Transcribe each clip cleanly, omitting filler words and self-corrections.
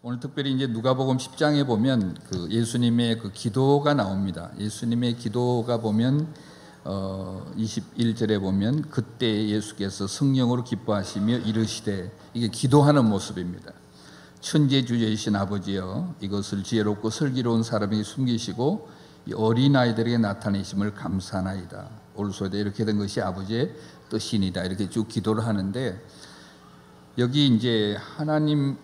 오늘 특별히 이제 누가복음 10장에 보면 그 예수님의 그 기도가 나옵니다. 예수님의 기도가 보면 21절에 보면 그때 예수께서 성령으로 기뻐하시며 이르시되, 이게 기도하는 모습입니다. 천지주제이신 아버지여, 이것을 지혜롭고 슬기로운 사람에게 숨기시고 이 어린아이들에게 나타내심을 감사나이다. 올소이다. 이렇게 된 것이 아버지의 뜻이니다. 이렇게 쭉 기도를 하는데, 여기 이제 하나님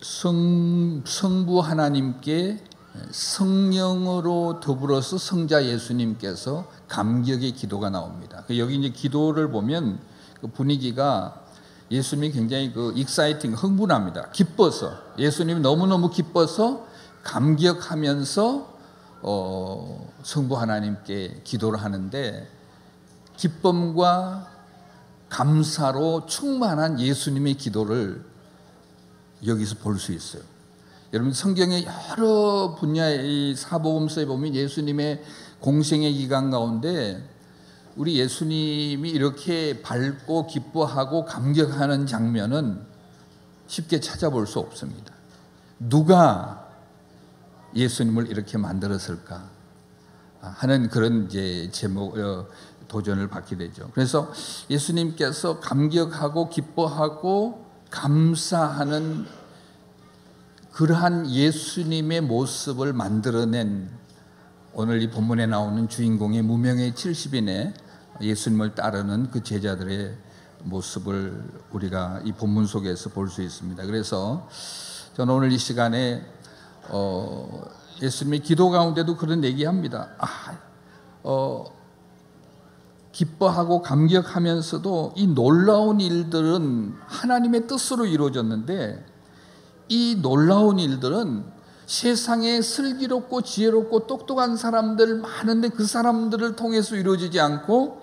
성부 하나님께 성령으로 더불어서 성자 예수님께서 감격의 기도가 나옵니다. 여기 이제 기도를 보면 그 분위기가 예수님이 굉장히 익사이팅, 흥분합니다. 기뻐서, 예수님이 너무너무 기뻐서 감격하면서 성부 하나님께 기도를 하는데, 기쁨과 감사로 충만한 예수님의 기도를 여기서 볼 수 있어요. 여러분, 성경의 여러 분야의 이 사복음서에 보면 예수님의 공생의 기간 가운데 우리 예수님이 이렇게 밝고 기뻐하고 감격하는 장면은 쉽게 찾아볼 수 없습니다. 누가 예수님을 이렇게 만들었을까 하는 그런 이제 도전을 받게 되죠. 그래서 예수님께서 감격하고 기뻐하고 감사하는 그러한 예수님의 모습을 만들어낸 오늘 이 본문에 나오는 주인공의 무명의 70인의 예수님을 따르는 그 제자들의 모습을 우리가 이 본문 속에서 볼 수 있습니다. 그래서 저는 오늘 이 시간에 예수님의 기도 가운데도 그런 얘기합니다. 기뻐하고 감격하면서도 이 놀라운 일들은 하나님의 뜻으로 이루어졌는데, 이 놀라운 일들은 세상에 슬기롭고 지혜롭고 똑똑한 사람들 많은데 그 사람들을 통해서 이루어지지 않고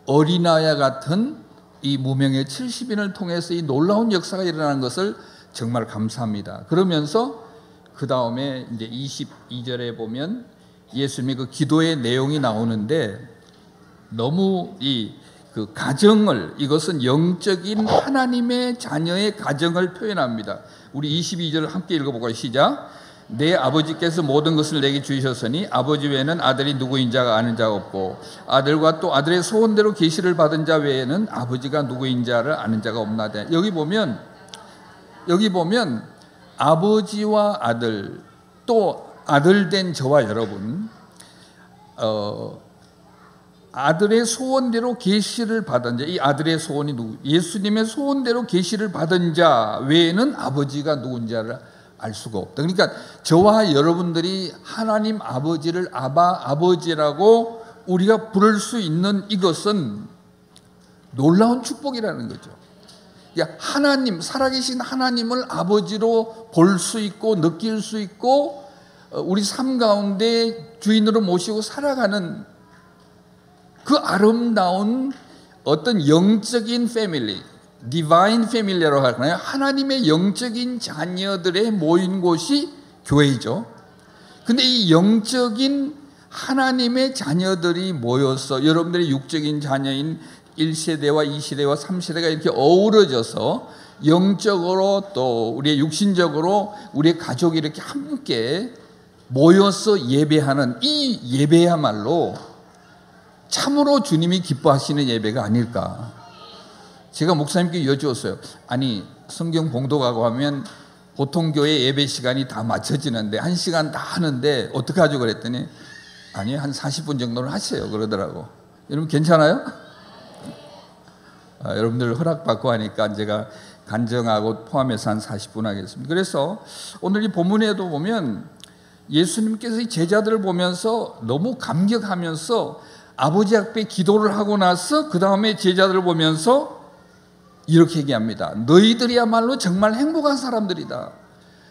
어린아이와 같은 이 무명의 70인을 통해서 이 놀라운 역사가 일어나는 것을 정말 감사합니다. 그러면서 그 다음에 이제 22절에 보면 예수님의 그 기도의 내용이 나오는데, 너무 그 가정을, 이것은 영적인 하나님의 자녀의 가정을 표현합니다. 우리 22절을 함께 읽어볼까요? 시작. 내 아버지께서 모든 것을 내게 주셨으니 아버지 외에는 아들이 누구인 자가 아는 자가 없고, 아들과 또 아들의 소원대로 계시를 받은 자 외에는 아버지가 누구인 자를 아는 자가 없나되. 여기 보면 아버지와 아들, 또 아들 된 저와 여러분, 아들의 소원대로 계시를 받은 자, 이 아들의 소원이 누구? 예수님의 소원대로 계시를 받은 자 외에는 아버지가 누군지를 알 수가 없다. 그러니까 저와 여러분들이 하나님 아버지를 아버지라고 우리가 부를 수 있는 이것은 놀라운 축복이라는 거죠. 그러니까 하나님, 살아계신 하나님을 아버지로 볼 수 있고 느낄 수 있고 우리 삶 가운데 주인으로 모시고 살아가는 그 아름다운 어떤 영적인 패밀리, 디바인 패밀리라고 할까요? 하나님의 영적인 자녀들의 모인 곳이 교회이죠. 근데 이 영적인 하나님의 자녀들이 모여서 여러분들의 육적인 자녀인 1세대와 2세대와 3세대가 이렇게 어우러져서 영적으로 또 우리의 육신적으로 우리의 가족이 이렇게 함께 모여서 예배하는 이 예배야말로 참으로 주님이 기뻐하시는 예배가 아닐까. 제가 목사님께 여쭈었어요. 아니, 성경 봉독하고 하면 보통 교회 예배 시간이 다 맞춰지는데 1시간 다 하는데 어떡하죠? 그랬더니 아니, 한 40분 정도는 하세요 그러더라고. 여러분 괜찮아요? 여러분들 허락받고 하니까 제가 간증하고 포함해서 한 40분 하겠습니다. 그래서 오늘 이 본문에도 보면 예수님께서 이 제자들을 보면서 너무 감격하면서 아버지 앞에 기도를 하고 나서 그 다음에 제자들을 보면서 이렇게 얘기합니다. 너희들이야말로 정말 행복한 사람들이다.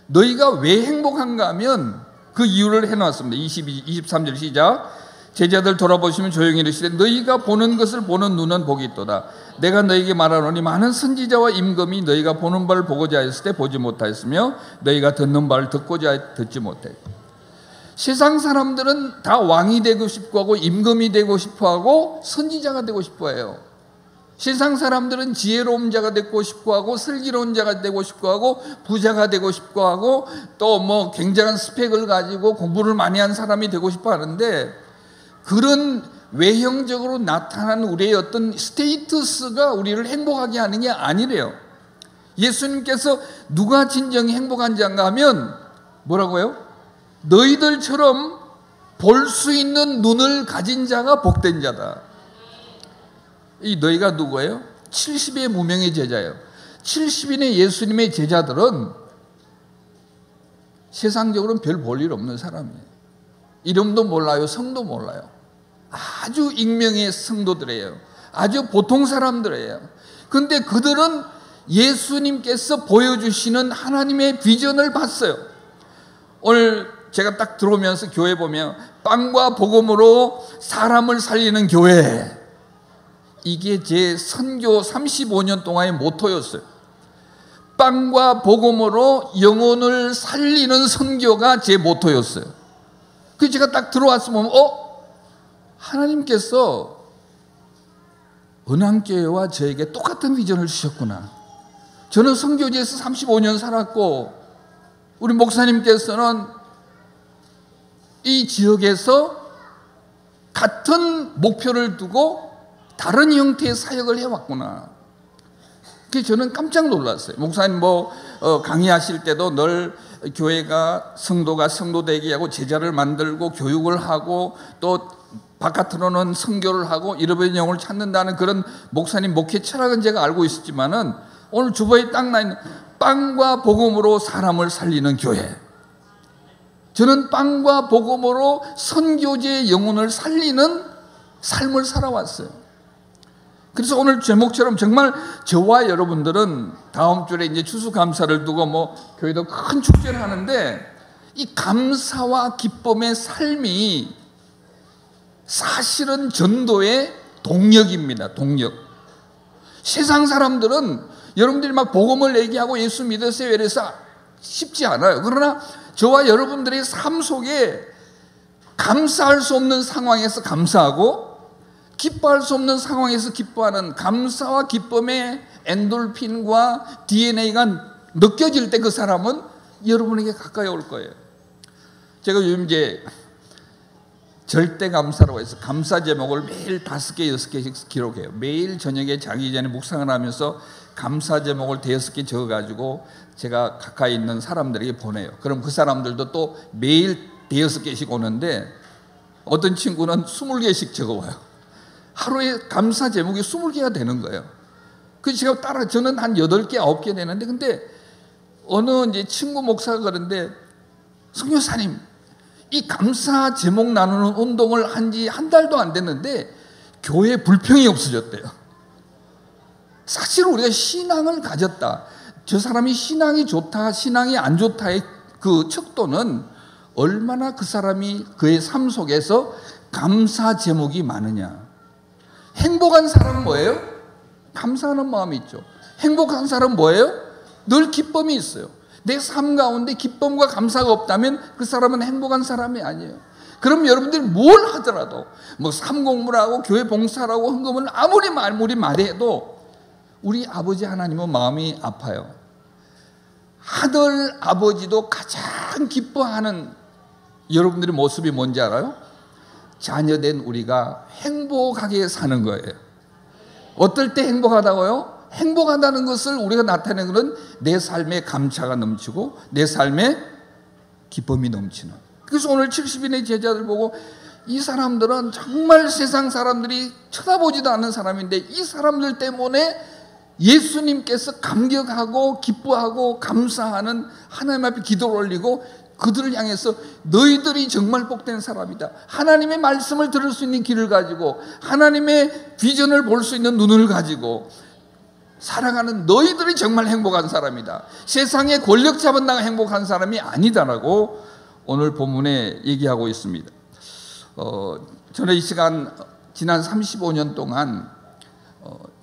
너희가 왜 행복한가 하면 그 이유를 해놨습니다. 23절 시작. 제자들 돌아보시면 조용히 이르시되 너희가 보는 것을 보는 눈은 복이 있도다. 내가 너희에게 말하노니 많은 선지자와 임금이 너희가 보는 바를 보고자 했을 때 보지 못하였으며 너희가 듣는 바를 듣고자 듣지 못했다. 세상 사람들은 다 왕이 되고 싶어 하고 임금이 되고 싶어 하고 선지자가 되고 싶어 해요. 세상 사람들은 지혜로운 자가 되고 싶고 하고 슬기로운 자가 되고 싶고 하고 부자가 되고 싶고 하고 또 뭐 굉장한 스펙을 가지고 공부를 많이 한 사람이 되고 싶어 하는데, 그런 외형적으로 나타난 우리의 어떤 스테이터스가 우리를 행복하게 하는 게 아니래요. 예수님께서 누가 진정히 행복한 자인가 하면 뭐라고요? 너희들처럼 볼 수 있는 눈을 가진 자가 복된 자다. 이 너희가 누구예요? 70의 무명의 제자예요. 70인의 예수님의 제자들은 세상적으로는 별 볼 일 없는 사람이에요. 이름도 몰라요. 성도 몰라요. 아주 익명의 성도들이에요. 아주 보통 사람들이에요. 그런데 그들은 예수님께서 보여주시는 하나님의 비전을 봤어요. 오늘 제가 딱 들어오면서 교회 보면 빵과 복음으로 사람을 살리는 교회, 이게 제 선교 35년 동안의 모토였어요. 빵과 복음으로 영혼을 살리는 선교가 제 모토였어요. 그래서 제가 딱 들어왔으면 하나님께서 은왕교회와 저에게 똑같은 비전을 주셨구나. 저는 선교지에서 35년 살았고 우리 목사님께서는 이 지역에서 같은 목표를 두고 다른 형태의 사역을 해왔구나. 그래서 저는 깜짝 놀랐어요. 목사님 강의하실 때도 늘 교회가 성도가 성도 되게 하고 제자를 만들고 교육을 하고 또 바깥으로는 선교를 하고 잃어버린 영혼을 찾는다는 그런 목사님 목회 철학은 제가 알고 있었지만은 오늘 주보에 딱 나있는 빵과 복음으로 사람을 살리는 교회, 저는 빵과 복음으로 선교제의 영혼을 살리는 삶을 살아왔어요. 그래서 오늘 제목처럼 정말 저와 여러분들은 다음 주에 이제 추수감사를 두고 교회도 큰 축제를 하는데, 이 감사와 기쁨의 삶이 사실은 전도의 동력입니다. 동력. 세상 사람들은 여러분들이 막 복음을 얘기하고 예수 믿으세요 이래서 쉽지 않아요. 그러나 저와 여러분들의 삶 속에 감사할 수 없는 상황에서 감사하고 기뻐할 수 없는 상황에서 기뻐하는 감사와 기쁨의 엔돌핀과 DNA가 느껴질 때 그 사람은 여러분에게 가까이 올 거예요. 제가 요즘 이제 절대 감사라고 해서 감사 제목을 매일 5개, 6개씩 기록해요. 매일 저녁에 자기 전에 묵상을 하면서 감사 제목을 5개 적어가지고 제가 가까이 있는 사람들에게 보내요. 그럼 그 사람들도 또 매일 5개씩 오는데 어떤 친구는 20개씩 적어와요. 하루에 감사 제목이 20개가 되는 거예요. 그래서 제가 저는 한 8개, 9개 되는데, 근데 어느 이제 친구 목사가 그런데, 선교사님, 이 감사 제목 나누는 운동을 한 지 한 달도 안 됐는데 교회에 불평이 없어졌대요. 사실 우리가 신앙을 가졌다, 저 사람이 신앙이 좋다, 신앙이 안 좋다의 그 척도는 얼마나 그 사람이 그의 삶 속에서 감사 제목이 많으냐. 행복한 사람은 뭐예요? 감사하는 마음이 있죠. 행복한 사람은 뭐예요? 늘 기쁨이 있어요. 내 삶 가운데 기쁨과 감사가 없다면 그 사람은 행복한 사람이 아니에요. 그럼 여러분들이 뭘 하더라도 삶 공부를 하고 교회 봉사를 하고 헌금을 아무리 말해도 우리 아버지 하나님은 마음이 아파요. 하늘 아버지도 가장 기뻐하는 여러분들의 모습이 뭔지 알아요? 자녀된 우리가 행복하게 사는 거예요. 어떨 때 행복하다고요? 행복하다는 것을 우리가 나타내는 것은 내 삶에 감사가 넘치고 내 삶에 기쁨이 넘치는. 그래서 오늘 70인의 제자들 보고 이 사람들은 정말 세상 사람들이 쳐다보지도 않는 사람인데 이 사람들 때문에 예수님께서 감격하고 기뻐하고 감사하는 하나님 앞에 기도를 올리고 그들을 향해서 너희들이 정말 복된 사람이다. 하나님의 말씀을 들을 수 있는 귀를 가지고 하나님의 비전을 볼 수 있는 눈을 가지고 살아가는 너희들이 정말 행복한 사람이다. 세상에 권력 잡은 나가 행복한 사람이 아니다라고 오늘 본문에 얘기하고 있습니다. 저는 이 시간 지난 35년 동안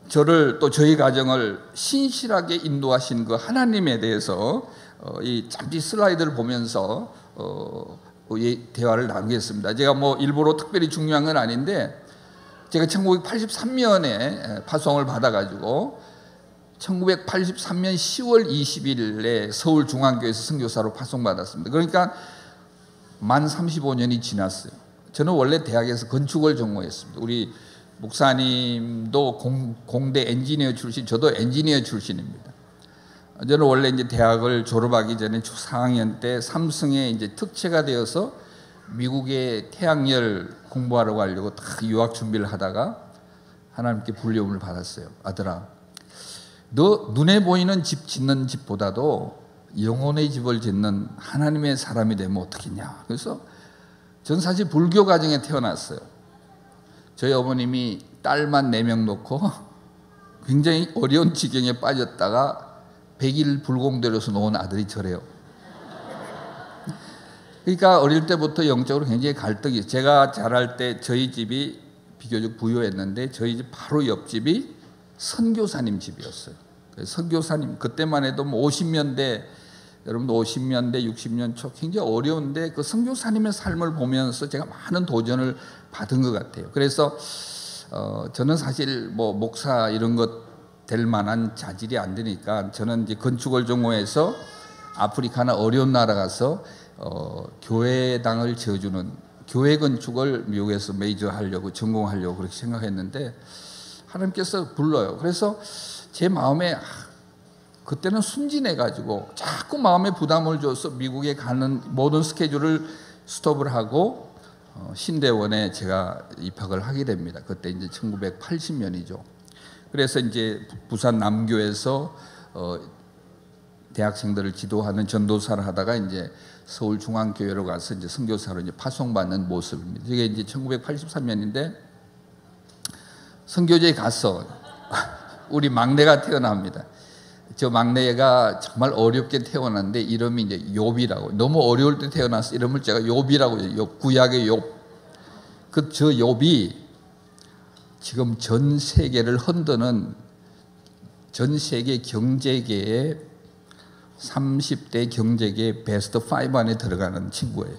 저를 또 저희 가정을 신실하게 인도하신 그 하나님에 대해서 이 잠시 슬라이드를 보면서 대화를 나누겠습니다. 제가 일부러 특별히 중요한 건 아닌데 제가 1983년에 파송을 받아가지고 1983년 10월 20일에 서울중앙교회에서 선교사로 파송받았습니다. 그러니까 만 35년이 지났어요. 저는 원래 대학에서 건축을 전공했습니다. 우리 목사님도 공대 엔지니어 출신, 저도 엔지니어 출신입니다. 저는 원래 이제 대학을 졸업하기 전에 4학년 때 삼성에 이제 특채가 되어서 미국의 태양열 공부하러 가려고 다 유학 준비를 하다가 하나님께 불려움을 받았어요. 아들아, 너 눈에 보이는 집 짓는 집보다도 영혼의 집을 짓는 하나님의 사람이 되면 어떻겠냐. 그래서 전 사실 불교 가정에 태어났어요. 저희 어머님이 딸만 4명 놓고 굉장히 어려운 지경에 빠졌다가 100일 불공들여서 놓은 아들이 저래요. 그러니까 어릴 때부터 영적으로 굉장히 갈등이. 제가 자랄 때 저희 집이 비교적 부유했는데 저희 집 바로 옆집이 선교사님 집이었어요. 선교사님, 그때만 해도 뭐 50년대, 여러분도 50년대 60년 초 굉장히 어려운데 그 선교사님의 삶을 보면서 제가 많은 도전을 받은 것 같아요. 그래서 저는 사실 뭐 목사 이런 것 될 만한 자질이 안 되니까 저는 이제 건축을 전공해서 아프리카나 어려운 나라 가서 교회당을 지어주는 교회 건축을 미국에서 메이저 하려고 전공하려고 그렇게 생각했는데 하나님께서 불러요. 그래서 제 마음에 그때는 순진해가지고 자꾸 마음에 부담을 줘서 미국에 가는 모든 스케줄을 스톱을 하고 신대원에 제가 입학을 하게 됩니다. 그때 이제 1980년이죠. 그래서 이제 부산 남교에서 대학생들을 지도하는 전도사를 하다가 이제 서울중앙교회로 가서 이제 선교사로 이제 파송받는 모습입니다. 이게 이제 1983년인데 선교제에 가서 우리 막내가 태어납니다. 저 막내가 정말 어렵게 태어났는데 이름이 이제 욥이라고. 너무 어려울 때 태어나서 이름을 제가 욥이라고 해요. 욥, 구약의 욥. 저 욥이 지금 전 세계를 흔드는 전 세계 경제계의 30대 경제계 베스트 5 안에 들어가는 친구예요.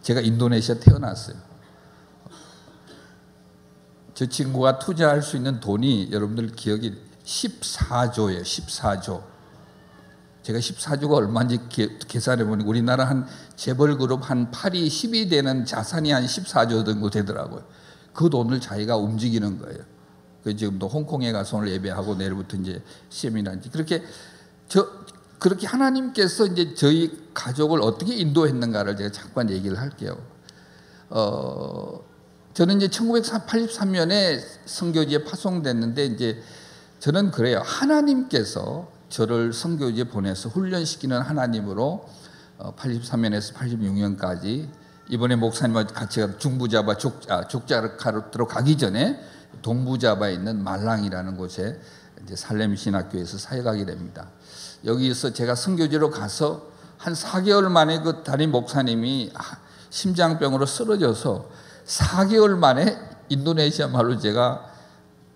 제가 인도네시아 태어났어요. 저 친구가 투자할 수 있는 돈이 여러분들 기억이 14조예요. 14조. 제가 14조가 얼마인지 계산해 보니 우리나라 한 재벌그룹 한 8이 10이 되는 자산이 한 14조 정도 되더라고요. 그 돈을 자기가 움직이는 거예요. 지금도 홍콩에 가서 오늘 예배하고 내일부터 이제 세미나인지 그렇게 하나님께서 이제 저희 가족을 어떻게 인도했는가를 제가 잠깐 얘기를 할게요. 저는 이제 1983년에 선교지에 파송됐는데 이제 저는 그래요. 하나님께서 저를 선교지에 보내서 훈련시키는 하나님으로 83년에서 86년까지 이번에 목사님과 같이 중부자바 족자카르트로 가기 전에 동부자바에 있는 말랑이라는 곳에 이제 살렘 신학교에서 사역하게 됩니다. 여기서 제가 선교지로 가서 한 4개월 만에 그 담임 목사님이 심장병으로 쓰러져서 4개월 만에 인도네시아 말로 제가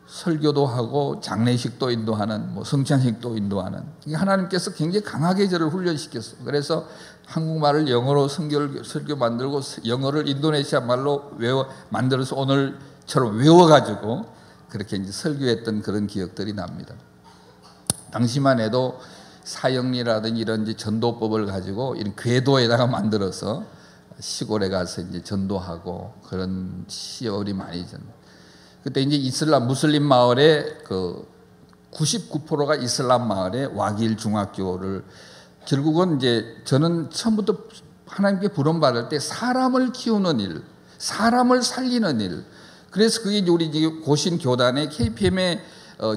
설교도 하고 장례식도 인도하는 뭐 성찬식도 인도하는 하나님께서 굉장히 강하게 저를 훈련시켰어요. 그래서 한국말을 영어로 설교 만들고 영어를 인도네시아 말로 만들어서 오늘처럼 외워가지고 그렇게 이제 설교했던 그런 기억들이 납니다. 당시만 해도 사형리라든지 이런 이제 전도법을 가지고 이런 궤도에다가 만들어서 시골에 가서 이제 전도하고 그런 시월이 많이 그때 이제 무슬림 마을에 그 99%가 이슬람 마을에 와길 중학교를 결국은 이제 저는 처음부터 하나님께 부름받을 때 사람을 키우는 일, 사람을 살리는 일. 그래서 그게 이제 우리 고신 교단의 KPM의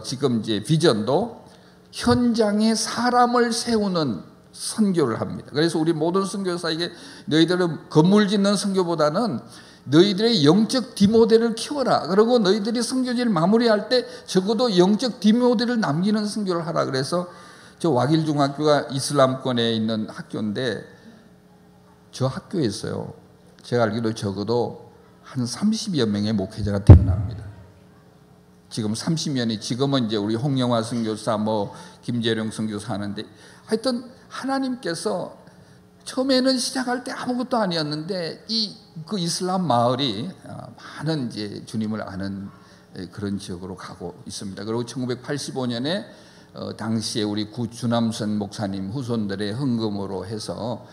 지금 이제 비전도 현장에 사람을 세우는 선교를 합니다. 그래서 우리 모든 선교사에게 너희들은 건물 짓는 선교보다는 너희들의 영적 디모델을 키워라. 그리고 너희들이 선교지를 마무리할 때 적어도 영적 디모델을 남기는 선교를 하라. 그래서 저 와길 중학교가 이슬람권에 있는 학교인데 저 학교에서요. 제가 알기로 적어도 한 30여 명의 목회자가 태어납니다. 지금 30년이 지금은 이제 우리 홍영화 선교사 뭐 김재룡 선교사 하는데 하여튼 하나님께서 처음에는 시작할 때 아무것도 아니었는데 그 이슬람 마을이 많은 이제 주님을 아는 그런 지역으로 가고 있습니다. 그리고 1985년에 당시에 우리 주남선 목사님 후손들의 헌금으로 해서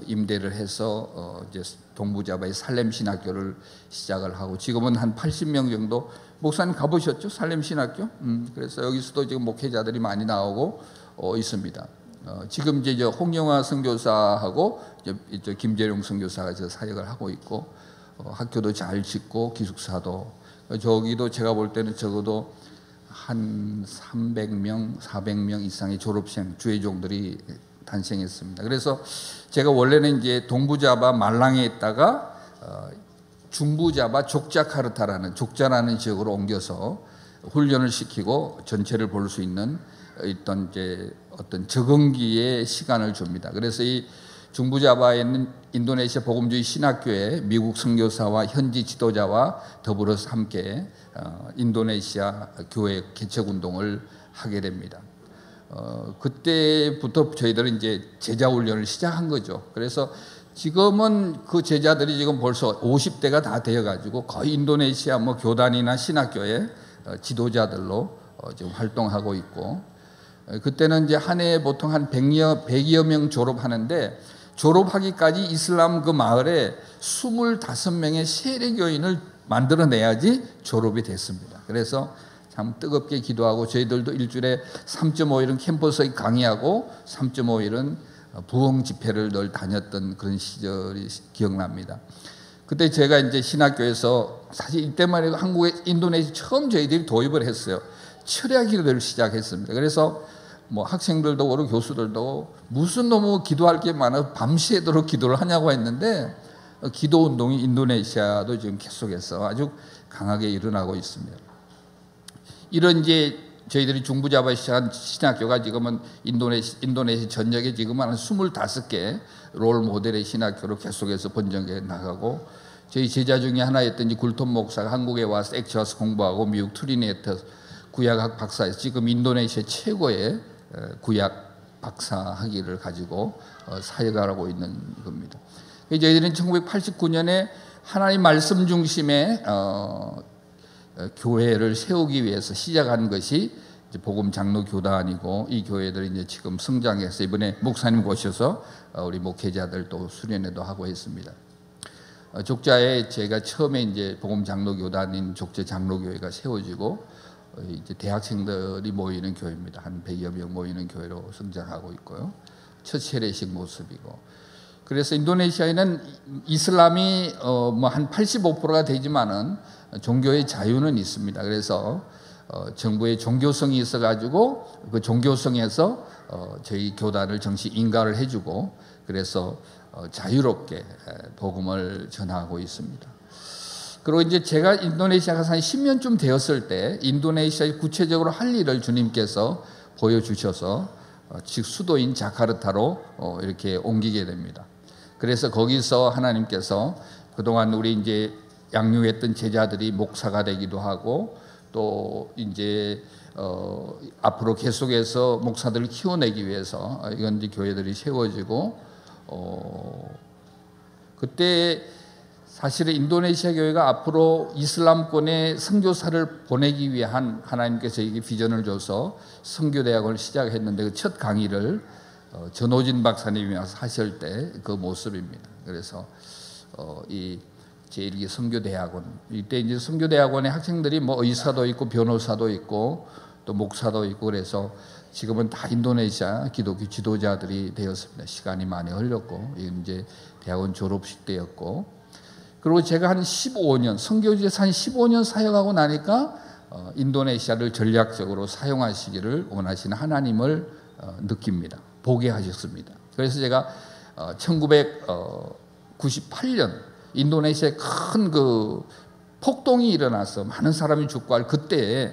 임대를 해서 이제 동부자바의 살렘 신학교를 시작을 하고 지금은 한 80명 정도. 목사님 가보셨죠? 살렘 신학교? 그래서 여기서도 지금 목회자들이 많이 나오고 있습니다. 지금 이제 홍영화 선교사하고 이제 김재룡 선교사가 사역을 하고 있고 학교도 잘 짓고 기숙사도 저기도 제가 볼 때는 적어도 한 300명, 400명 이상의 졸업생 주회종들이 탄생했습니다. 그래서 제가 원래는 이제 동부자바 말랑에 있다가 중부자바 족자카르타라는 족자라는 지역으로 옮겨서 훈련을 시키고 전체를 볼 수 있는 어떤 적응기의 시간을 줍니다. 그래서 이 중부자바에 있는 인도네시아 복음주의 신학교에 미국 선교사와 현지 지도자와 더불어서 함께 인도네시아 교회 개척 운동을 하게 됩니다. 그때부터 저희들은 이제 제자 훈련을 시작한 거죠. 그래서 지금은 그 제자들이 지금 벌써 50대가 다 되어가지고 거의 인도네시아 교단이나 신학교의 지도자들로 지금 활동하고 있고, 그때는 이제 한 해에 보통 한 100여 명 졸업하는데, 졸업하기까지 이슬람 그 마을에 25명의 세례교인을 만들어내야지 졸업이 됐습니다. 그래서 참 뜨겁게 기도하고 저희들도 일주일에 3.5일은 캠퍼스에 강의하고 3.5일은 부흥 집회를 늘 다녔던 그런 시절이 기억납니다. 그때 제가 이제 신학교에서 사실 이때만 해도 한국에 인도네시아 처음 저희들이 도입을 했어요. 철야 기도를 시작했습니다. 그래서 학생들도 그렇고 교수들도 무슨 너무 기도할 게 많아 밤새도록 기도를 하냐고 했는데 기도 운동이 인도네시아도 지금 계속해서 아주 강하게 일어나고 있습니다. 이런 이제 저희들이 중부자바 시작한 신학교가 지금은 인도네시아 전역에 지금은 한 25개 롤 모델의 신학교로 계속해서 번져게 나가고, 저희 제자 중에 하나였던 굴톤 목사가 한국에 와서 액체 와서 공부하고 미국 트리니티 구약학 박사에서 지금 인도네시아 최고의 구약 박사 학위를 가지고 사역하고 있는 겁니다. 저희들은 1989년에 하나님 말씀 중심의 교회를 세우기 위해서 시작한 것이 이제 복음 장로 교단이고, 이 교회들이 이제 지금 성장해서 이번에 목사님 모셔서 우리 목회자들 또 수련회도 하고 있습니다. 족자에 제가 처음에 이제 복음 장로 교단인 족제 장로교회가 세워지고 이제 대학생들이 모이는 교회입니다. 한 100여 명 모이는 교회로 성장하고 있고요. 첫 세례식 모습이고. 그래서 인도네시아에는 이슬람이 한 85%가 되지만은 종교의 자유는 있습니다. 그래서 정부의 종교성이 있어가지고 그 종교성에서 저희 교단을 정식 인가를 해주고, 그래서 자유롭게 복음을 전하고 있습니다. 그리고 이제 제가 인도네시아 가서 한 10년쯤 되었을 때 인도네시아에 구체적으로 할 일을 주님께서 보여주셔서 즉 수도인 자카르타로 이렇게 옮기게 됩니다. 그래서 거기서 하나님께서 그동안 우리 이제 양육했던 제자들이 목사가 되기도 하고, 또 이제 앞으로 계속해서 목사들을 키워내기 위해서 이건 이제 교회들이 세워지고, 그때 사실은 인도네시아 교회가 앞으로 이슬람권의 선교사를 보내기 위한 하나님께서 이게 비전을 줘서 선교대학원을 시작했는데, 그 첫 강의를 전호진 박사님이 와서 하실 때 그 모습입니다. 그래서 이 제1기 선교대학원, 이때 이제 선교대학원의 학생들이 의사도 있고 변호사도 있고 또 목사도 있고, 그래서 지금은 다 인도네시아 기독교 지도자들이 되었습니다. 시간이 많이 흘렀고 이제 대학원 졸업식 때였고, 그리고 제가 한 15년 선교지에서 한 15년 사역하고 나니까 인도네시아를 전략적으로 사용하시기를 원하시는 하나님을 느낍니다. 보게 하셨습니다. 그래서 제가 1998년 인도네시아에 큰 그 폭동이 일어나서 많은 사람이 죽고 할 그때에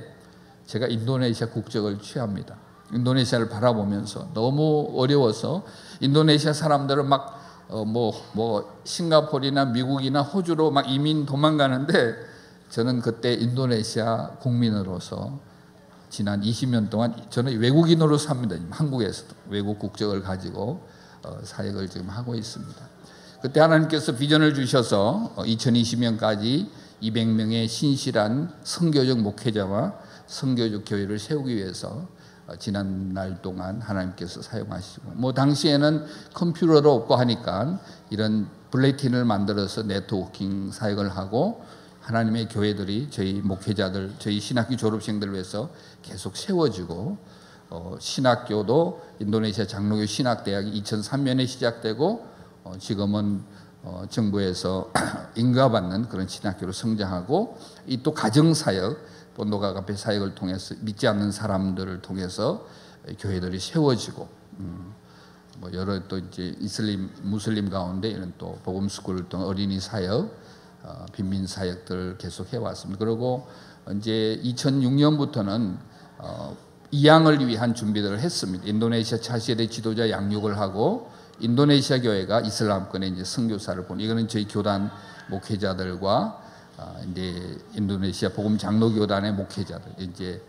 제가 인도네시아 국적을 취합니다. 인도네시아를 바라보면서 너무 어려워서 인도네시아 사람들은 막 싱가포르나 미국이나 호주로 막 이민 도망가는데, 저는 그때 인도네시아 국민으로서 지난 20년 동안 저는 외국인으로 삽니다. 한국에서도 외국 국적을 가지고 사역을 지금 하고 있습니다. 그때 하나님께서 비전을 주셔서 2020년까지 200명의 신실한 선교적 목회자와 선교적 교회를 세우기 위해서 지난 날 동안 하나님께서 사용하시고, 뭐 당시에는 컴퓨터도 없고 하니까 이런 블레틴을 만들어서 네트워킹 사역을 하고, 하나님의 교회들이 저희 목회자들, 저희 신학교 졸업생들을 위해서 계속 세워지고, 신학교도 인도네시아 장로교 신학대학이 2003년에 시작되고, 지금은 정부에서 인가받는 그런 신학교로 성장하고, 이 또 가정사역, 본도가 카페 사역을 통해서 믿지 않는 사람들을 통해서 교회들이 세워지고, 뭐 여러 또 이제 무슬림 가운데 이런 또 복음 스쿨을 통한 어린이 사역, 빈민 사역들을 계속 해왔습니다. 그리고 이제 2006년부터는 이양을 위한 준비들을 했습니다. 인도네시아 차세대 지도자 양육을 하고, 인도네시아 교회가 이슬람권에 이제 선교사를 보내, 이거는 저희 교단 목회자들과 이제 인도네시아 복음 장로교단의 목회자들, 이제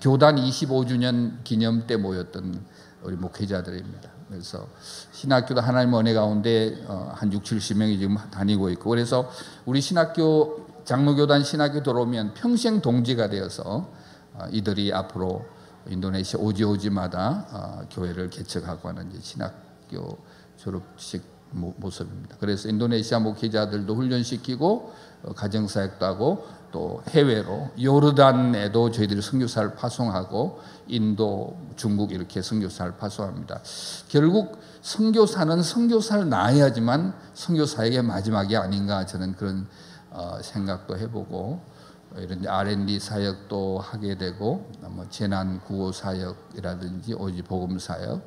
교단 25주년 기념 때 모였던 우리 목회자들입니다. 그래서 신학교도 하나님의 은혜 가운데 한 6, 70명이 지금 다니고 있고, 그래서 우리 신학교 장로교단 신학교 들어오면 평생 동지가 되어서 이들이 앞으로 인도네시아 오지마다 교회를 개척하고 하는 이제 신학교 졸업식 모습입니다. 그래서 인도네시아 목회자들도 훈련시키고 가정사역도 하고, 또 해외로 요르단에도 저희들이 선교사를 파송하고, 인도, 중국 이렇게 선교사를 파송합니다. 결국 선교사는 선교사를 낳아야지만 선교사에게 마지막이 아닌가, 저는 그런 생각도 해보고, 이런 R&D 사역도 하게 되고, 뭐 재난 구호 사역이라든지 오지 복음 사역,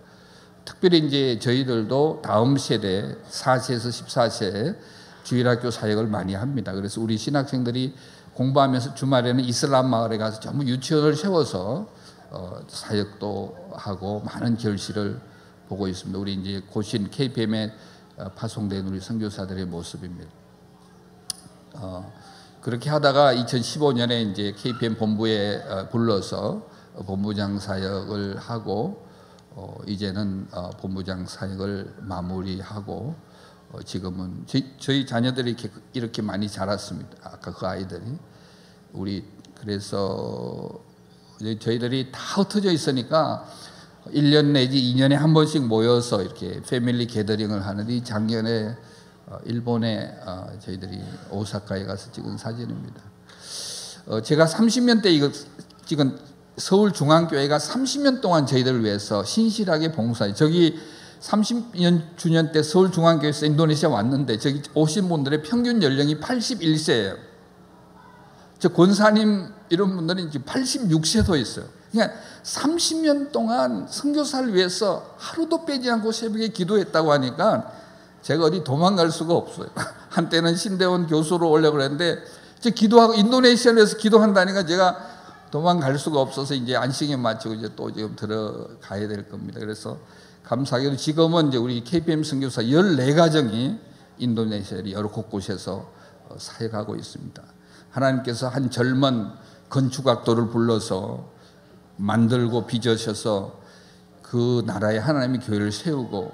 특별히 이제 저희들도 다음 세대 4세에서 14세 주일학교 사역을 많이 합니다. 그래서 우리 신학생들이 공부하면서 주말에는 이슬람 마을에 가서 전부 유치원을 세워서 사역도 하고 많은 결실을 보고 있습니다. 우리 이제 고신 KPM에 파송된 우리 선교사들의 모습입니다. 그렇게 하다가 2015년에 이제 KPM 본부에 불러서 본부장 사역을 하고, 이제는 본부장 사역을 마무리하고, 지금은 저희 자녀들이 이렇게 많이 자랐습니다. 아까 그 아이들이 그래서 저희들이 다 흩어져 있으니까 1년 내지 2년에 한 번씩 모여서 이렇게 패밀리 게더링을 하는데, 작년에 일본에 저희들이 오사카에 가서 찍은 사진입니다. 제가 30년 때 이거 찍은, 서울중앙교회가 30년 동안 저희들을 위해서 신실하게 봉사해. 저기 30년 주년 때 서울중앙교회에서 인도네시아 왔는데, 저기 오신 분들의 평균 연령이 81세예요. 저 권사님 이런 분들은 이제 86세도 있어요. 그러니까 30년 동안 선교사를 위해서 하루도 빼지 않고 새벽에 기도했다고 하니까 제가 어디 도망갈 수가 없어요. 한때는 신대원 교수로 오려고 그랬는데, 저 기도하고 인도네시아에서 기도한다니까 제가 도망갈 수가 없어서 이제 안식에 마치고 이제 또 지금 들어가야 될 겁니다. 그래서 감사하게도 지금은 이제 우리 KPM 선교사 14가정이 인도네시아 여러 곳곳에서 사역하고 있습니다. 하나님께서 한 젊은 건축학도를 불러서 만들고 빚으셔서 그 나라에 하나님의 교회를 세우고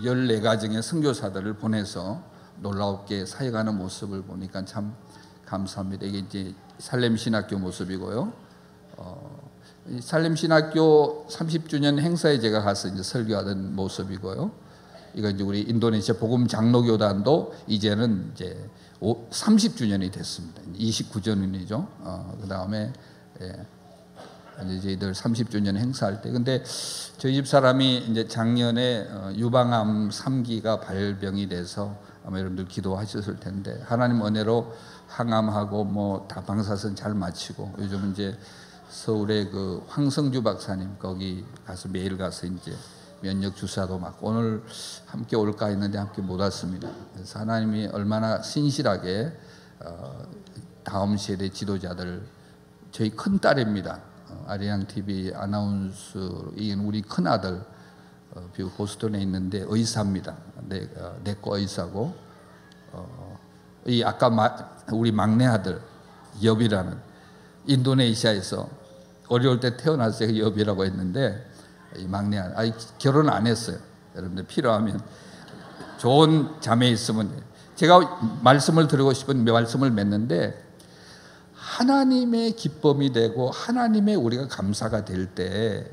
14가정의 선교사들을 보내서 놀랍게 사역하는 모습을 보니까 참 감사합니다. 이게 이제 살렘신학교 모습이고요. 살렘신학교 30주년 행사에 제가 가서 이제 설교하던 모습이고요. 이거 이제 우리 인도네시아 복음 장로교단도 이제는 이제 30주년이 됐습니다. 29주년이죠. 그 다음에 이제 저희들 30주년 행사할 때, 근데 저희 집 사람이 이제 작년에 유방암 3기가 발병이 돼서 아마 여러분들 기도하셨을 텐데, 하나님 은혜로 항암하고 뭐 다 방사선 잘 마치고, 요즘 이제 서울의 그 황성주 박사님 거기 가서 매일 가서 이제 면역 주사도 맞고, 오늘 함께 올까 했는데 함께 못 왔습니다. 그래서 하나님이 얼마나 신실하게 다음 세대 지도자들, 저희 큰 딸입니다. 아리랑 TV 아나운서, 이 우리 큰 아들 비록 보스턴에 있는데 의사입니다. 내과 의사고, 이 아까 우리 막내 아들 엽이라는, 인도네시아에서 어려울 때 태어났어요. 엽이라고 했는데, 이 막내 아들, 결혼 안 했어요. 여러분들 필요하면 좋은 자매 있으면 제가 말씀을 드리고 싶은 말씀을 맺는데, 하나님의 기쁨이 되고 하나님의 우리가 감사가 될 때,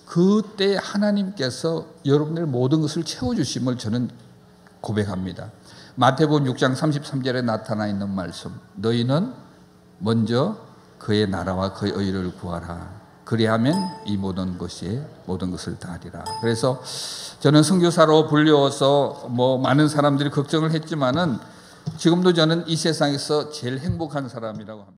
그때 하나님께서 여러분들 모든 것을 채워주심을 저는 고백합니다. 마태복음 6장 33절에 나타나 있는 말씀, 너희는 먼저 그의 나라와 그의 의를 구하라. 그리하면 이 모든 것을 다 하리라. 그래서 저는 선교사로 불려서 많은 사람들이 걱정을 했지만은 지금도 저는 이 세상에서 제일 행복한 사람이라고 합니다.